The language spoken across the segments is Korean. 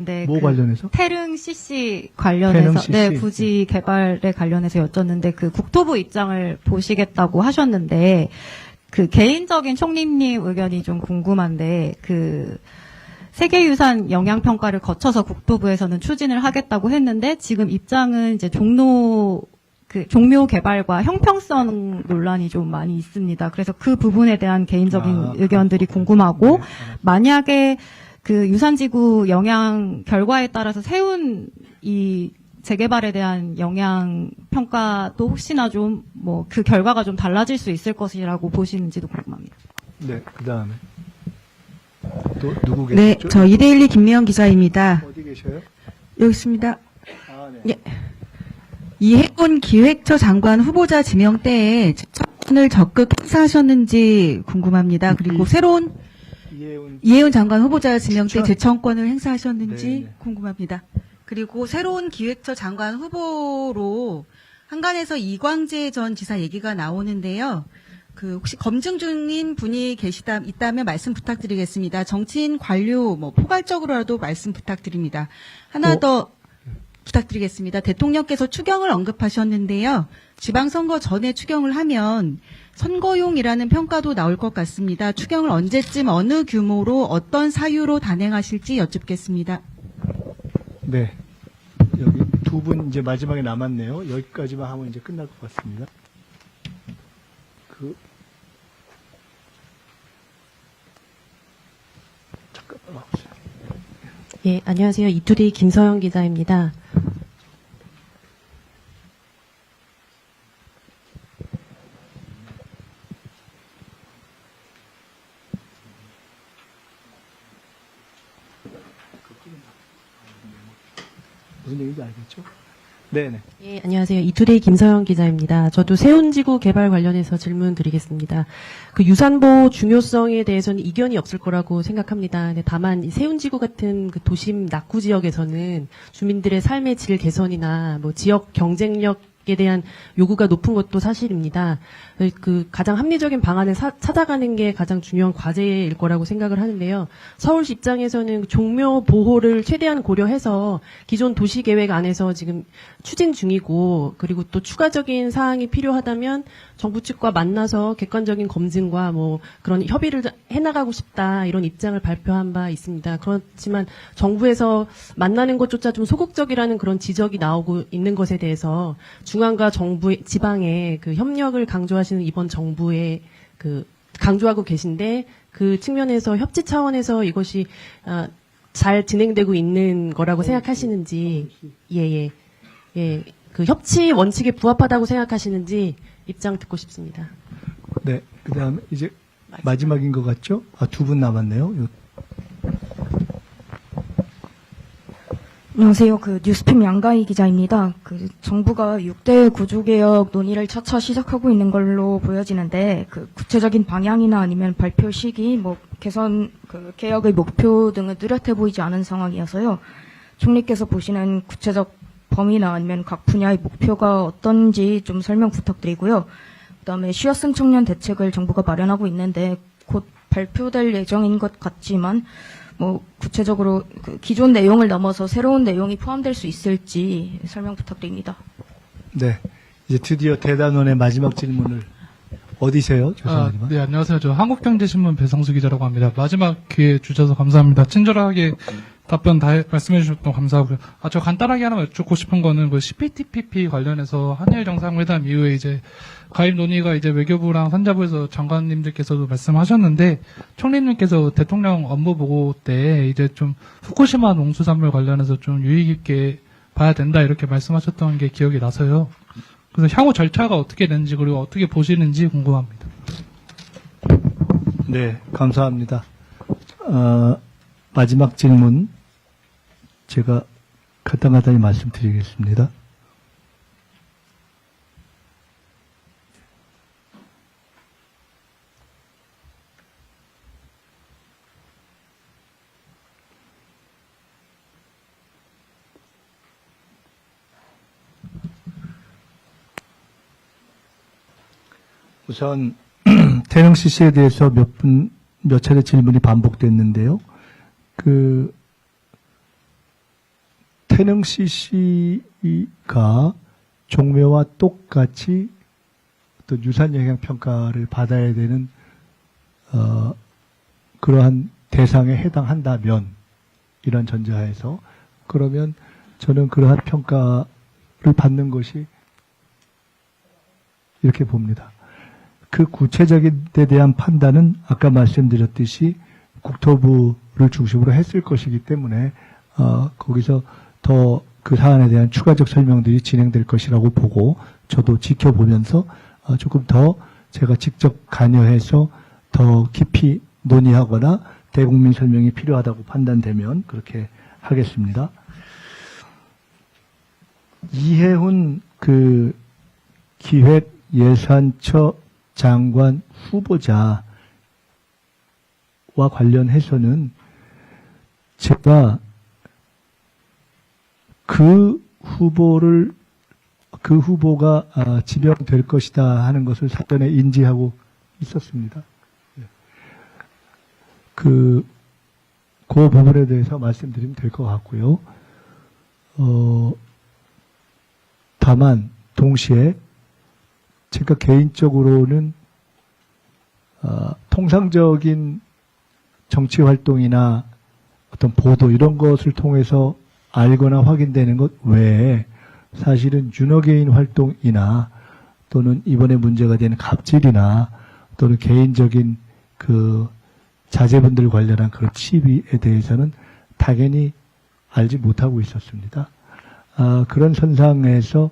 네, 뭐 관련해서? 태릉 CC 관련해서, 태릉 CC. 네, 부지 개발에 관련해서 여쭙는데, 국토부 입장을 보시겠다고 하셨는데, 개인적인 총리님 의견이 좀 궁금한데, 세계유산 영향평가를 거쳐서 국토부에서는 추진을 하겠다고 했는데, 지금 입장은 이제 종묘 개발과 형평성 논란이 좀 많이 있습니다. 그래서 그 부분에 대한 개인적인 의견들이 궁금하고, 네. 만약에 유산지구 영향 결과에 따라서 세운 이 재개발에 대한 영향 평가도 혹시나 좀 그 결과가 좀 달라질 수 있을 것이라고 보시는지도 궁금합니다. 네, 그 다음에. 또 누구 네, 계시죠? 저 이데일리 김미영 기자입니다. 어디 계셔요? 여기 있습니다. 아, 네. 예. 이해군 기획처 장관 후보자 지명 때에 청원을 적극 행사하셨는지 궁금합니다. 그리고 새로운 이해운 장관 후보자 지명 때 재청권을 행사하셨는지 네. 궁금합니다. 그리고 새로운 기획처 장관 후보로 한간에서 이광재 전 지사 얘기가 나오는데요. 혹시 검증 중인 분이 있다면 말씀 부탁드리겠습니다. 정치인 관료 포괄적으로라도 말씀 부탁드립니다. 하나 더 부탁드리겠습니다. 대통령께서 추경을 언급하셨는데요. 지방선거 전에 추경을 하면 선거용이라는 평가도 나올 것 같습니다. 추경을 언제쯤 어느 규모로 어떤 사유로 단행하실지 여쭙겠습니다. 네. 여기 두 분 이제 마지막에 남았네요. 여기까지만 하면 이제 끝날 것 같습니다. 잠깐만 와보세요. 예, 안녕하세요. 이투리 김서영 기자입니다. 무슨 얘기인지 알겠죠? 네네. 예, 안녕하세요. 이투데이 김서영 기자입니다. 저도 세운지구 개발 관련해서 질문 드리겠습니다. 유산보호 중요성에 대해서는 이견이 없을 거라고 생각합니다. 다만 이 세운지구 같은 도심 낙후 지역에서는 주민들의 삶의 질 개선이나 지역 경쟁력에 대한 요구가 높은 것도 사실입니다. 가장 합리적인 방안을 찾아가는 게 가장 중요한 과제일 거라고 생각을 하는데요. 서울시 입장에서는 종묘 보호를 최대한 고려해서 기존 도시계획 안에서 지금 추진 중이고, 그리고 또 추가적인 사항이 필요하다면 정부 측과 만나서 객관적인 검증과 그런 협의를 해나가고 싶다, 이런 입장을 발표한 바 있습니다. 그렇지만 정부에서 만나는 것조차 좀 소극적이라는 그런 지적이 나오고 있는 것에 대해서 중앙과 정부, 지방의 협력을 강조하시는 이번 정부의 강조하고 계신데, 그 측면에서 협치 차원에서 이것이 잘 진행되고 있는 거라고 생각하시는지, 예. 협치 원칙에 부합하다고 생각하시는지 입장 듣고 싶습니다. 네, 그 다음에 이제 마지막인 것 같죠? 두 분 남았네요. 안녕하세요. 뉴스핌 양가희 기자입니다. 정부가 6대 구조개혁 논의를 차차 시작하고 있는 걸로 보여지는데, 구체적인 방향이나 아니면 발표 시기, 개선, 개혁의 목표 등은 뚜렷해 보이지 않은 상황이어서요. 총리께서 보시는 구체적 범위나 아니면 각 분야의 목표가 어떤지 좀 설명 부탁드리고요. 그다음에 쉬어쓴 청년 대책을 정부가 마련하고 있는데, 곧 발표될 예정인 것 같지만, 구체적으로 기존 내용을 넘어서 새로운 내용이 포함될 수 있을지 설명 부탁드립니다. 네. 이제 드디어 대단원의 마지막 질문을 어디세요? 죄송합니다. 네, 안녕하세요. 저 한국경제신문 배성수 기자라고 합니다. 마지막 기회 주셔서 감사합니다. 친절하게 답변 다 말씀해 주셔서 감사하고요. 저 간단하게 하나 여쭙고 싶은 거는 CPTPP 관련해서 한일 정상회담 이후에 이제 가입 논의가 이제 외교부랑 산자부에서 장관님들께서도 말씀하셨는데, 총리님께서 대통령 업무 보고 때 이제 좀 후쿠시마 농수산물 관련해서 좀 유의 깊게 봐야 된다 이렇게 말씀하셨던 게 기억이 나서요. 그래서 향후 절차가 어떻게 되는지 그리고 어떻게 보시는지 궁금합니다. 네, 감사합니다. 마지막 질문 제가 간단하게 말씀드리겠습니다. 우선 태릉 CC에 대해서 몇 차례 질문이 반복됐는데요. 태능 CC가 종묘와 똑같이 어떤 유산 영향 평가를 받아야 되는 그러한 대상에 해당한다면 이런 전제하에서 그러면 저는 그러한 평가를 받는 것이 이렇게 봅니다. 그 구체적인 데 대한 판단은 아까 말씀드렸듯이 국토부를 중심으로 했을 것이기 때문에 거기서 더 그 사안에 대한 추가적 설명들이 진행될 것이라고 보고 저도 지켜보면서 조금 더 제가 직접 관여해서 더 깊이 논의하거나 대국민 설명이 필요하다고 판단되면 그렇게 하겠습니다. 이해훈 그 기획예산처 장관 후보자와 관련해서는 제가 그 후보가 지명될 것이다 하는 것을 사전에 인지하고 있었습니다. 그 부분에 대해서 말씀드리면 될 것 같고요. 다만 동시에 제가 개인적으로는 통상적인 정치 활동이나 어떤 보도 이런 것을 통해서 알거나 확인되는 것 외에 사실은 윤호개인 활동이나 또는 이번에 문제가 되는 갑질이나 또는 개인적인 그 자제분들 관련한 그런 시비에 대해서는 당연히 알지 못하고 있었습니다. 그런 선상에서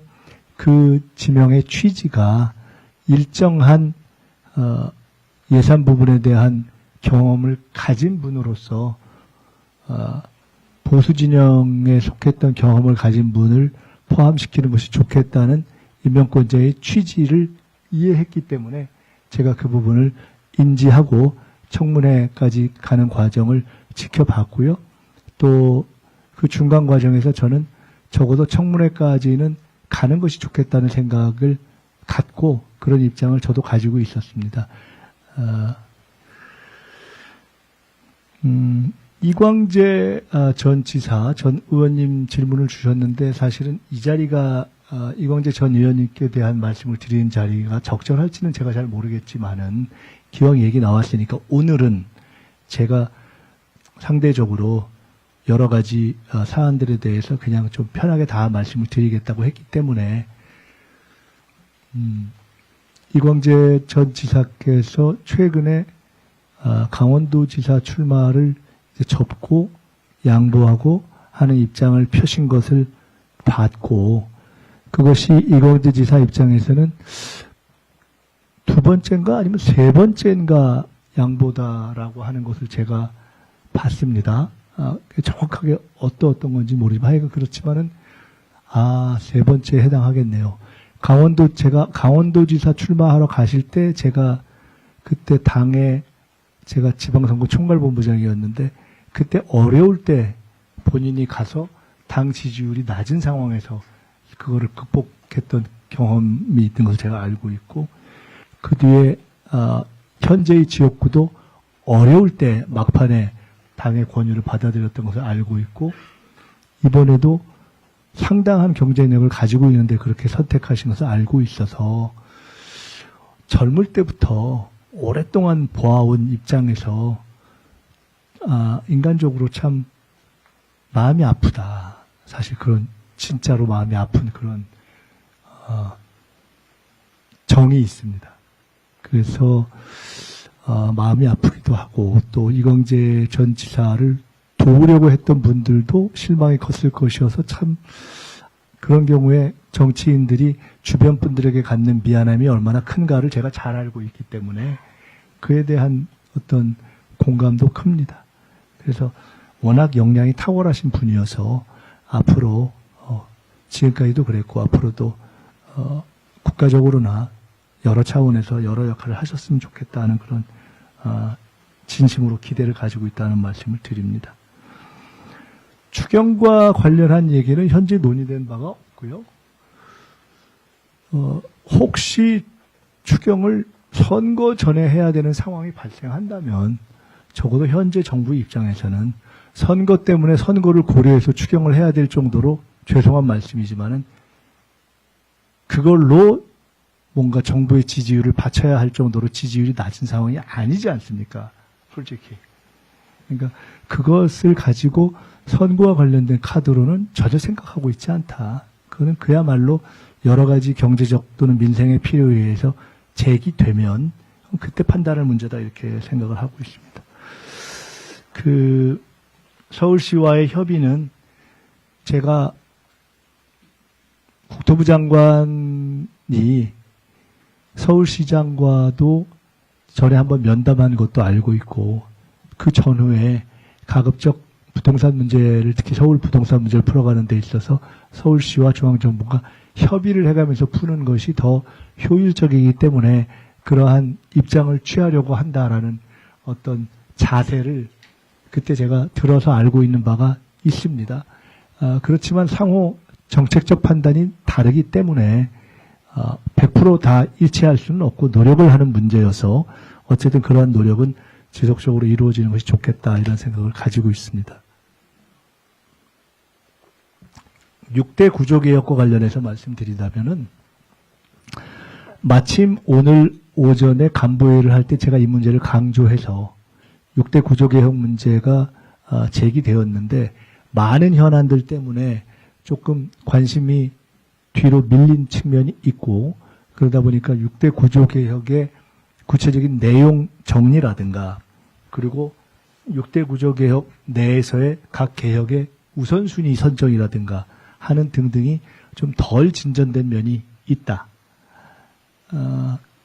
그 지명의 취지가 일정한 예산 부분에 대한 경험을 가진 분으로서 보수 진영에 속했던 경험을 가진 분을 포함시키는 것이 좋겠다는 임명권자의 취지를 이해했기 때문에 제가 그 부분을 인지하고 청문회까지 가는 과정을 지켜봤고요. 또 그 중간 과정에서 저는 적어도 청문회까지는 가는 것이 좋겠다는 생각을 갖고 그런 입장을 저도 가지고 있었습니다. 이광재 전 지사, 전 의원님 질문을 주셨는데 사실은 이 자리가 이광재 전 의원님께 대한 말씀을 드리는 자리가 적절할지는 제가 잘 모르겠지만은 기왕 얘기 나왔으니까 오늘은 제가 상대적으로 여러 가지 사안들에 대해서 그냥 좀 편하게 다 말씀을 드리겠다고 했기 때문에 이광재 전 지사께서 최근에 강원도지사 출마를 이제 접고 양보하고 하는 입장을 펴신 것을 봤고 그것이 이광재 지사 입장에서는 두 번째인가 아니면 세 번째인가 양보다라고 하는 것을 제가 봤습니다. 정확하게 어떤 건지 모르지만 하여간 그렇지만은 세 번째에 해당하겠네요. 제가 강원도지사 출마하러 가실 때 제가 그때 당에 제가 지방선거 총괄본부장이었는데 그때 어려울 때 본인이 가서 당 지지율이 낮은 상황에서 그거를 극복했던 경험이 있는 것을 제가 알고 있고 그 뒤에 현재의 지역구도 어려울 때 막판에 당의 권유를 받아들였던 것을 알고 있고 이번에도 상당한 경쟁력을 가지고 있는데 그렇게 선택하신 것을 알고 있어서 젊을 때부터 오랫동안 보아온 입장에서 인간적으로 참 마음이 아프다. 사실 그런 진짜로 마음이 아픈 그런 정이 있습니다. 그래서 마음이 아프기도 하고 또 이광재 전 지사를 도우려고 했던 분들도 실망이 컸을 것이어서 참 그런 경우에 정치인들이 주변 분들에게 갖는 미안함이 얼마나 큰가를 제가 잘 알고 있기 때문에 그에 대한 어떤 공감도 큽니다. 그래서 워낙 역량이 탁월하신 분이어서 앞으로 지금까지도 그랬고 앞으로도 국가적으로나 여러 차원에서 여러 역할을 하셨으면 좋겠다는 그런 진심으로 기대를 가지고 있다는 말씀을 드립니다. 추경과 관련한 얘기는 현재 논의된 바가 없고요. 혹시 추경을 선거 전에 해야 되는 상황이 발생한다면 적어도 현재 정부 입장에서는 선거 때문에 선거를 고려해서 추경을 해야 될 정도로 죄송한 말씀이지만은 그걸로 뭔가 정부의 지지율을 받쳐야 할 정도로 지지율이 낮은 상황이 아니지 않습니까? 솔직히. 그러니까 그것을 가지고 선거와 관련된 카드로는 전혀 생각하고 있지 않다. 그거는 그야말로 여러 가지 경제적 또는 민생의 필요에 의해서 제기되면 그때 판단할 문제다 이렇게 생각을 하고 있습니다. 그 서울시와의 협의는 제가 국토부 장관이 서울시장과도 전에 한번 면담한 것도 알고 있고 그 전후에 가급적 부동산 문제를 특히 서울 부동산 문제를 풀어가는 데 있어서 서울시와 중앙정부가 협의를 해가면서 푸는 것이 더 효율적이기 때문에 그러한 입장을 취하려고 한다라는 어떤 자세를 그때 제가 들어서 알고 있는 바가 있습니다. 그렇지만 상호 정책적 판단이 다르기 때문에 100% 다 일치할 수는 없고 노력을 하는 문제여서 어쨌든 그러한 노력은 지속적으로 이루어지는 것이 좋겠다 이런 생각을 가지고 있습니다. 6대 구조개혁과 관련해서 말씀드리자면은 마침 오늘 오전에 간부회의를 할 때 제가 이 문제를 강조해서 6대 구조개혁 문제가 제기되었는데 많은 현안들 때문에 조금 관심이 뒤로 밀린 측면이 있고 그러다 보니까 6대 구조개혁의 구체적인 내용 정리라든가 그리고 6대 구조개혁 내에서의 각 개혁의 우선순위 선정이라든가 하는 등등이 좀 덜 진전된 면이 있다.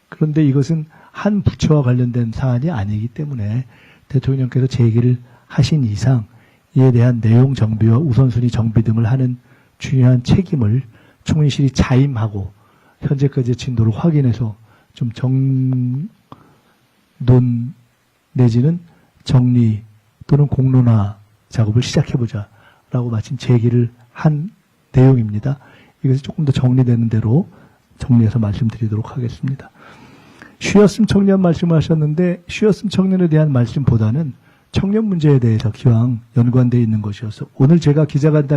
그런데 이것은 한 부처와 관련된 사안이 아니기 때문에 대통령께서 제기를 하신 이상 이에 대한 내용 정비와 우선순위 정비 등을 하는 중요한 책임을 총리실이 자임하고 현재까지의 진도를 확인해서 좀 정론 내지는 정리 또는 공론화 작업을 시작해보자라고 마침 제기를 한 내용입니다. 이것이 조금 더 정리되는 대로 정리해서 말씀드리도록 하겠습니다. 쉬었음 청년 말씀하셨는데 쉬었음 청년에 대한 말씀보다는 청년 문제에 대해서 기왕 연관되어 있는 것이어서 오늘 제가 기자간담회